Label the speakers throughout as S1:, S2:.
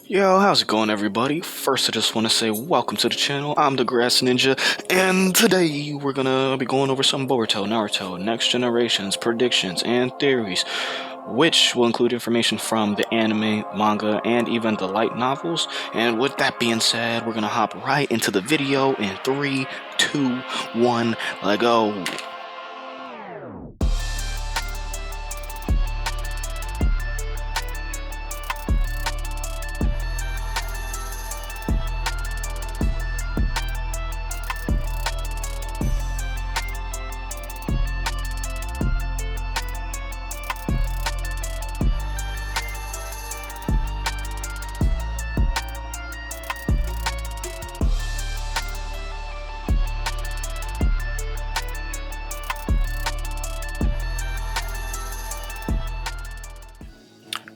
S1: Yo, how's it going, everybody? First, I just want to say welcome to the channel. I'm the Grass Ninja, and today we're gonna be going over some Boruto, Naruto, Next Generations, predictions, and theories, which will include information from the anime, manga, and even the light novels. And with that being said, we're gonna hop right into the video in 3, 2, 1, let go.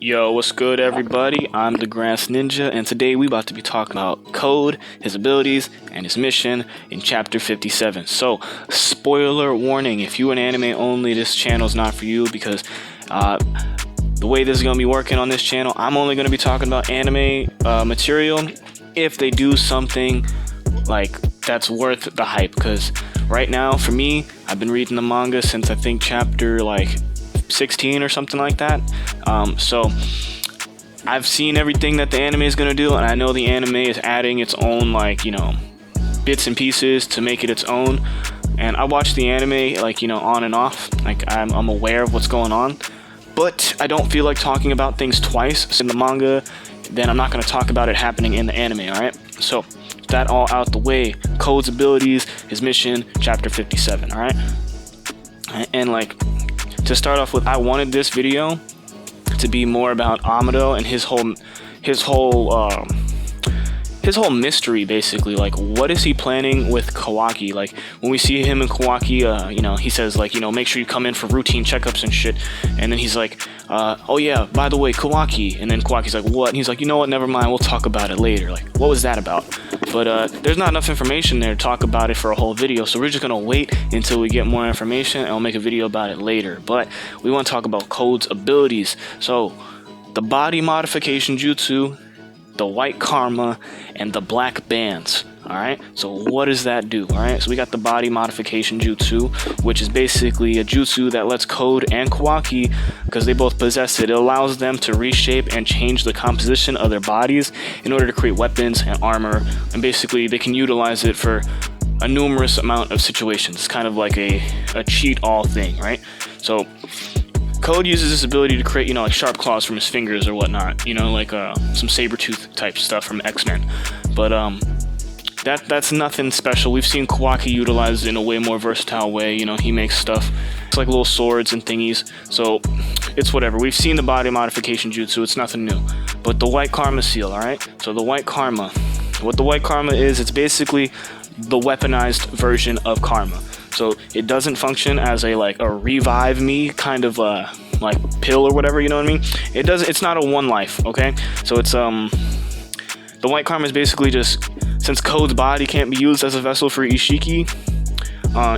S1: Yo, what's good, everybody? I'm the Grass Ninja, and today we about to be talking about Code, his abilities, and his mission in Chapter 57. So, spoiler warning, if you're an anime only, this channel is not for you, because the way this is going to be working on this channel, I'm only going to be talking about anime material if they do something like that's worth the hype, because right now, for me, I've been reading the manga since I think chapter 16 or something like that. So I've seen everything that the anime is going to do, and I know the anime is adding its own bits and pieces to make it its own. And I watch the anime on and off, I'm aware of what's going on, but I don't feel like talking about things twice in the manga. Then I'm not going to talk about it happening in the anime. All right, so that all out the way, Code's abilities, his mission, chapter 57. All right, and to start off with, I wanted this video to be more about Amado and his whole mystery, basically. Like, what is he planning with Kawaki? Like, when we see him and Kawaki, he says make sure you come in for routine checkups and shit. And then he's like, oh yeah, by the way, Kawaki. And then Kawaki's like, what? And he's like, you know what? Never mind. We'll talk about it later. Like, what was that about? But there's not enough information there to talk about it for a whole video, so we're just gonna wait until we get more information, and I'll make a video about it later. But we want to talk about Code's abilities. So, the body modification jutsu, the white karma, and the black bands. Alright, so what does that do? Alright, so we got the body modification jutsu, which is basically a jutsu that lets Code and Kawaki, because they both possess it, it allows them to reshape and change the composition of their bodies in order to create weapons and armor, and basically they can utilize it for a numerous amount of situations. It's kind of like a cheat all thing, right? So Code uses this ability to create, sharp claws from his fingers or whatnot, some saber-tooth type stuff from X-Men. But that's nothing special. We've seen Kawaki utilize it in a way more versatile way. He makes stuff. It's like little swords and thingies. So it's whatever. We've seen the body modification jutsu. It's nothing new. But the white karma seal, alright? So the white karma. What the white karma is, it's basically the weaponized version of karma. So it doesn't function as a revive me kind of pill or whatever, you know what I mean? It's not a one life, okay? So it's the white karma is basically just, since Code's body can't be used as a vessel for Ishiki,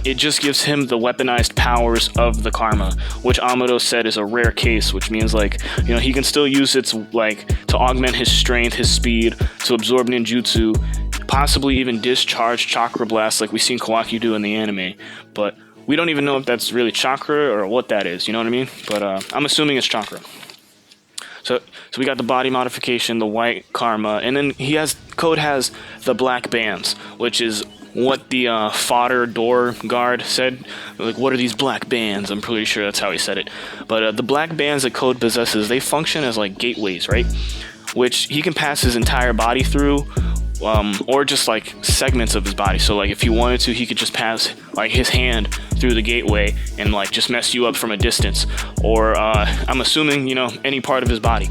S1: it just gives him the weaponized powers of the karma, which Amado said is a rare case, which means he can still use it to augment his strength, his speed, to absorb ninjutsu, possibly even discharge chakra blasts like we've seen Kawaki do in the anime. But we don't even know if that's really chakra or what that is, you know what I mean? But I'm assuming it's chakra. So we got the body modification, the white karma, and then Code has the black bands, which is what the fodder door guard said. What are these black bands? I'm pretty sure that's how he said it. But the black bands that Code possesses, they function as gateways, right? Which he can pass his entire body through, or just segments of his body. So if he wanted to, he could just pass his hand through the gateway and just mess you up from a distance. Or I'm assuming any part of his body,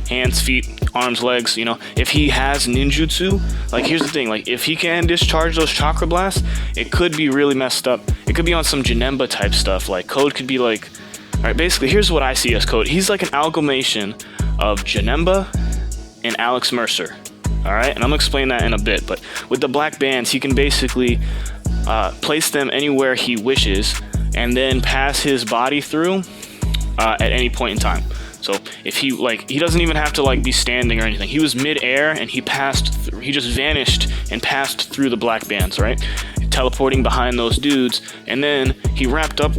S1: hands, feet, arms, legs. If he has ninjutsu, here's the thing, if he can discharge those chakra blasts, it could be really messed up. It could be on some Janemba type stuff. Code could be alright, basically here's what I see as Code. He's an amalgamation of Janemba and Alex Mercer. Alright, and I'm going to explain that in a bit, but with the black bands, he can basically place them anywhere he wishes, and then pass his body through at any point in time. So if he he doesn't even have to like be standing or anything. He was mid-air and he just vanished and passed through the black bands, right? Teleporting behind those dudes, and then he wrapped up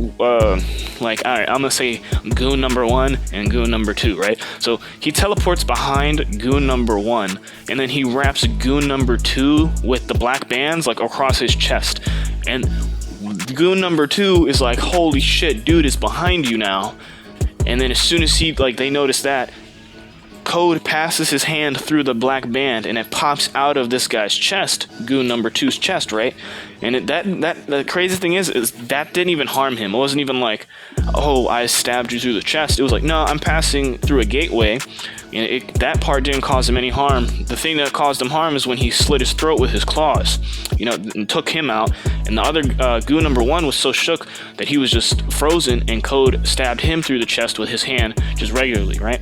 S1: like, all right, I'm gonna say goon number 1 and goon number 2, right? So he teleports behind goon number 1, and then he wraps goon number 2 with the black bands like across his chest, and goon number 2 is like, holy shit, dude is behind you now. And then as soon as they notice that, Code passes his hand through the black band and it pops out of this guy's chest, goon number 2's chest, right? And the crazy thing is that didn't even harm him. It wasn't even like, oh, I stabbed you through the chest. It was like, no, I'm passing through a gateway. And that part didn't cause him any harm. The thing that caused him harm is when he slit his throat with his claws, and took him out. And the other goon number 1 was so shook that he was just frozen, and Code stabbed him through the chest with his hand just regularly, right?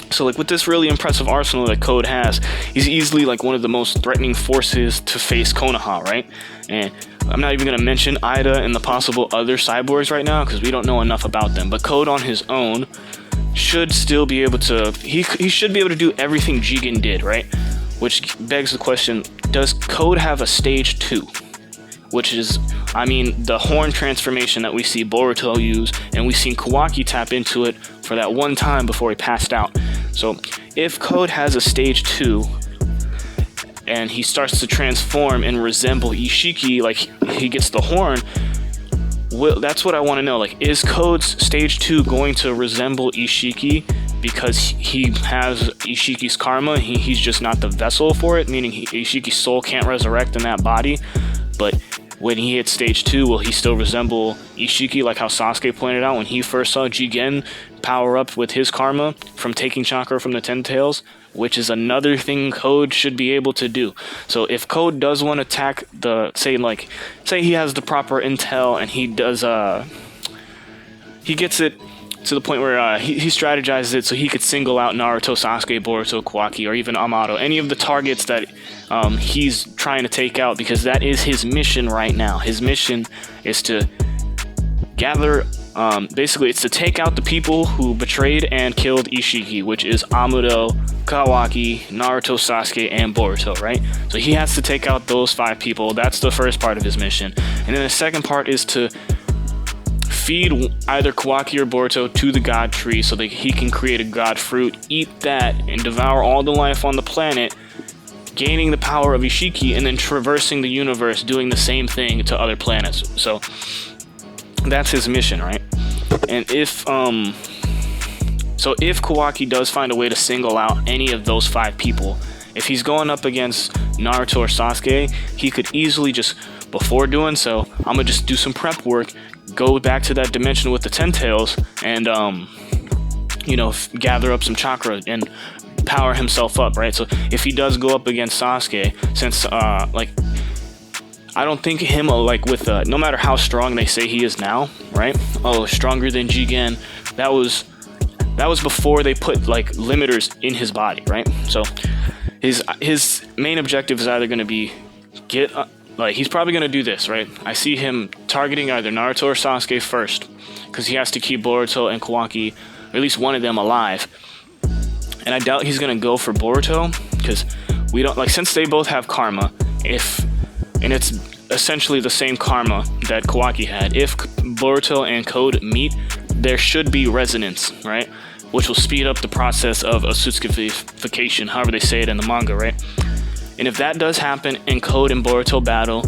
S1: So with this really impressive arsenal that Code has, he's easily one of the most threatening forces to face Konoha, right? And I'm not even going to mention Ida and the possible other cyborgs right now because we don't know enough about them. But Code on his own should still be able to, he should be able to do everything Jigen did, right? Which begs the question, does Code have a stage 2? Which is, the horn transformation that we see Boruto use, and we've seen Kawaki tap into it for that one time before he passed out. So if Code has a stage 2 and he starts to transform and resemble Ishiki, he gets the horn, that's what I want to know. Is Code's stage 2 going to resemble Ishiki because he has Ishiki's karma? He's just not the vessel for it, meaning Ishiki's soul can't resurrect in that body. But when he hits stage 2, will he still resemble Ishiki, like how Sasuke pointed out when he first saw Jigen power up with his karma from taking chakra from the Ten Tails, which is another thing Code should be able to do. So if Code does want to attack say he has the proper intel and he does, he gets it to the point where he strategizes it so he could single out Naruto, Sasuke, Boruto, Kawaki, or even Amato, any of the targets that he's trying to take out, because that is his mission right now. His mission is to gather, basically it's to take out the people who betrayed and killed Ishiki, which is Amuro, Kawaki, Naruto, Sasuke, and Boruto, right? So he has to take out those 5 people. That's the first part of his mission. And then the second part is to feed either Kawaki or Boruto to the god tree so that he can create a god fruit, eat that, and devour all the life on the planet, gaining the power of Ishiki, and then traversing the universe doing the same thing to other planets. So that's his mission, right? And if Kawaki does find a way to single out any of those 5 people, if he's going up against Naruto or Sasuke, he could easily just, before doing so, I'm gonna just do some prep work, go back to that dimension with the Ten Tails, and gather up some chakra and power himself up, right? So if he does go up against Sasuke, since I don't think him with no matter how strong they say he is now, right? Oh, stronger than Jigen. That was before they put limiters in his body, right? So his main objective is either going to be he's probably going to do this, right? I see him targeting either Naruto or Sasuke first, because he has to keep Boruto and Kawaki, or at least one of them, alive. And I doubt he's going to go for Boruto, because we don't, since they both have karma, and it's essentially the same karma that Kawaki had, if Boruto and Code meet, there should be resonance, right? Which will speed up the process of Osutsukification, however they say it in the manga, right? And if that does happen and Code and Boruto battle,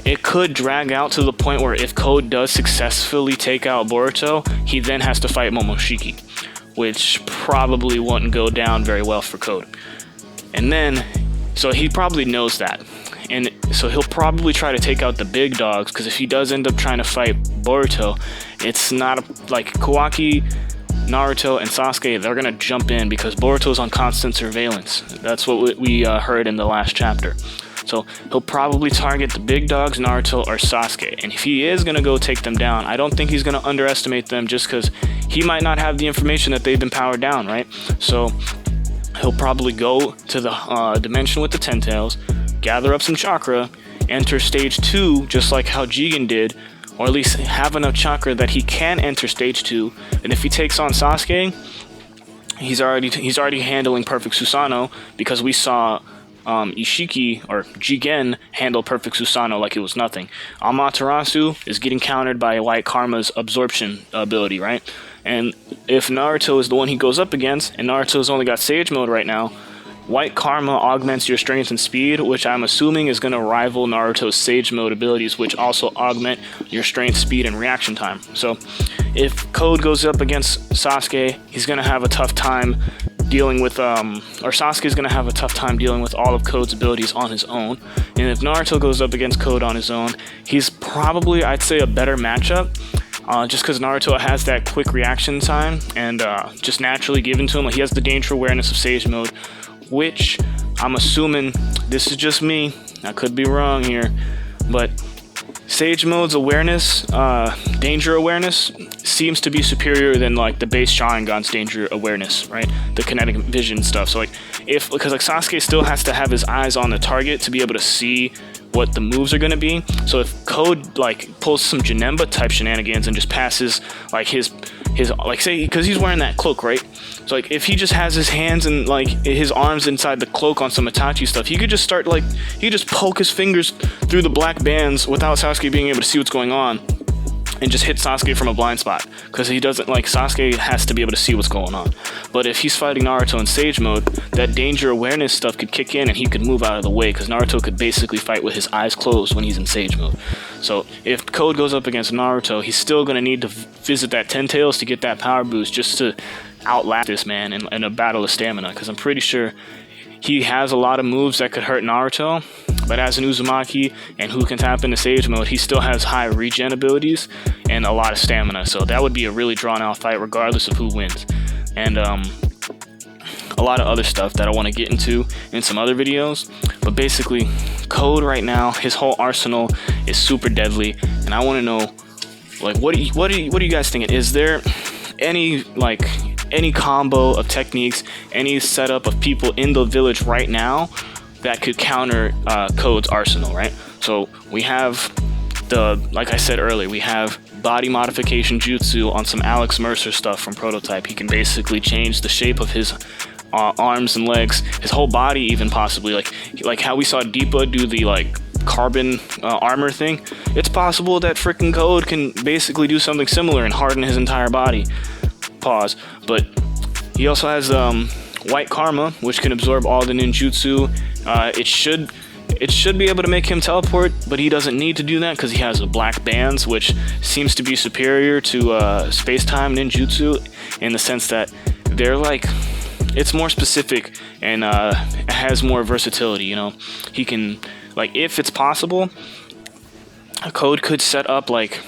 S1: it could drag out to the point where if Code does successfully take out Boruto, he then has to fight Momoshiki, which probably wouldn't go down very well for Code. And then, so he probably knows that. And so he'll probably try to take out the big dogs, because if he does end up trying to fight Boruto, it's not Kawaki, Naruto, and Sasuke, they're gonna jump in because Boruto's on constant surveillance. That's what we heard in the last chapter. So he'll probably target the big dogs, Naruto or Sasuke. And if he is gonna go take them down, I don't think he's gonna underestimate them, just because he might not have the information that they've been powered down, right? So he'll probably go to the dimension with the Ten Tails, gather up some chakra, enter stage 2, just like how Jigen did, or at least have enough chakra that he can enter stage 2. And if he takes on Sasuke, he's already handling perfect Susanoo, because we saw Ishiki or Jigen handle perfect Susanoo like it was nothing. Amaterasu is getting countered by White Karma's absorption ability, right? And if Naruto is the one he goes up against, and Naruto's only got Sage Mode right now, White Karma augments your strength and speed, which I'm assuming is going to rival Naruto's Sage Mode abilities, which also augment your strength, speed, and reaction time. So if Code goes up against Sasuke, he's going to have a tough time dealing with, or Sasuke's going to have a tough time dealing with all of Code's abilities on his own. And if Naruto goes up against Code on his own, he's probably, I'd say, a better matchup. Just because Naruto has that quick reaction time and just naturally given to him. Like, he has the danger awareness of Sage Mode, which I'm assuming, this is just me, I could be wrong here, but Sage Mode's awareness, danger awareness, seems to be superior than like the base Sharingan's danger awareness, right? The kinetic vision stuff. So like, because like Sasuke still has to have his eyes on the target to be able to see what the moves are going to be. So if Code like pulls some Janemba type shenanigans and just passes like his like, say, because he's wearing that cloak, right? So like, if he just has his hands and like his arms inside the cloak on some Itachi stuff, he could just start like, he could just poke his fingers through the black bands without Sasuke being able to see what's going on, and just hit Sasuke from a blind spot, because he doesn't, like, Sasuke has to be able to see what's going on. But if he's fighting Naruto in Sage Mode, that danger awareness stuff could kick in and he could move out of the way, because Naruto could basically fight with his eyes closed when he's in Sage Mode. So if Code goes up against Naruto, he's still going to need to visit that 10 Tails to get that power boost, just to outlast this man in a battle of stamina, because I'm pretty sure he has a lot of moves that could hurt Naruto, but as an Uzumaki and who can tap into Sage Mode, he still has high regen abilities and a lot of stamina. So that would be a really drawn out fight regardless of who wins. And a lot of other stuff that I want to get into in some other videos. But basically, Code right now, his whole arsenal is super deadly, and I want to know, like, what are you guys thinking? Is there any combo of techniques, any setup of people in the village right now that could counter Code's arsenal, right? So we have like I said earlier, we have body modification jutsu on some Alex Mercer stuff from Prototype. He can basically change the shape of his arms and legs, his whole body even, possibly, like how we saw Deepa do the like carbon armor thing. It's possible that freaking Code can basically do something similar and harden his entire body. Pause. But he also has White Karma, which can absorb all the ninjutsu. It should be able to make him teleport, but he doesn't need to do that because he has the black bands, which seems to be superior to space-time ninjutsu in the sense that they're like, it's more specific and has more versatility. You know, he can, like, if it's possible, Code could set up like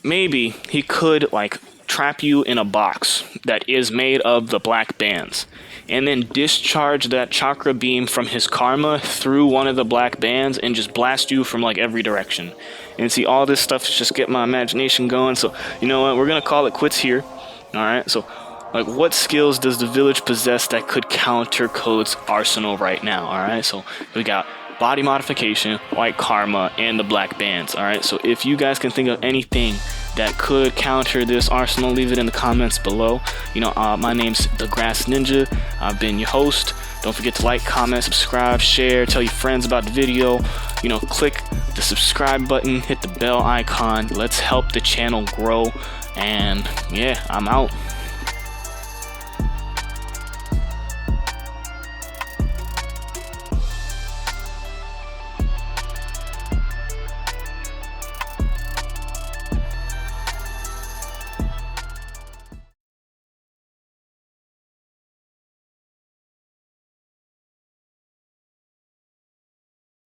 S1: maybe he could like trap you in a box that is made of the black bands, and then discharge that chakra beam from his karma through one of the black bands and just blast you from like every direction. And see, all this stuff is just get my imagination going. So you know what, we're gonna call it quits here. All right, so like, what skills does the village possess that could counter Code's arsenal right now? All right, so we got body modification, White Karma, and the black bands. All right, so if you guys can think of anything that could counter this arsenal, leave it in the comments below. You know, my name's The Grass Ninja. I've been your host. Don't forget to like, comment, subscribe, share, tell your friends about the video. You know, click the subscribe button, hit the bell icon. Let's help the channel grow. And yeah, I'm out.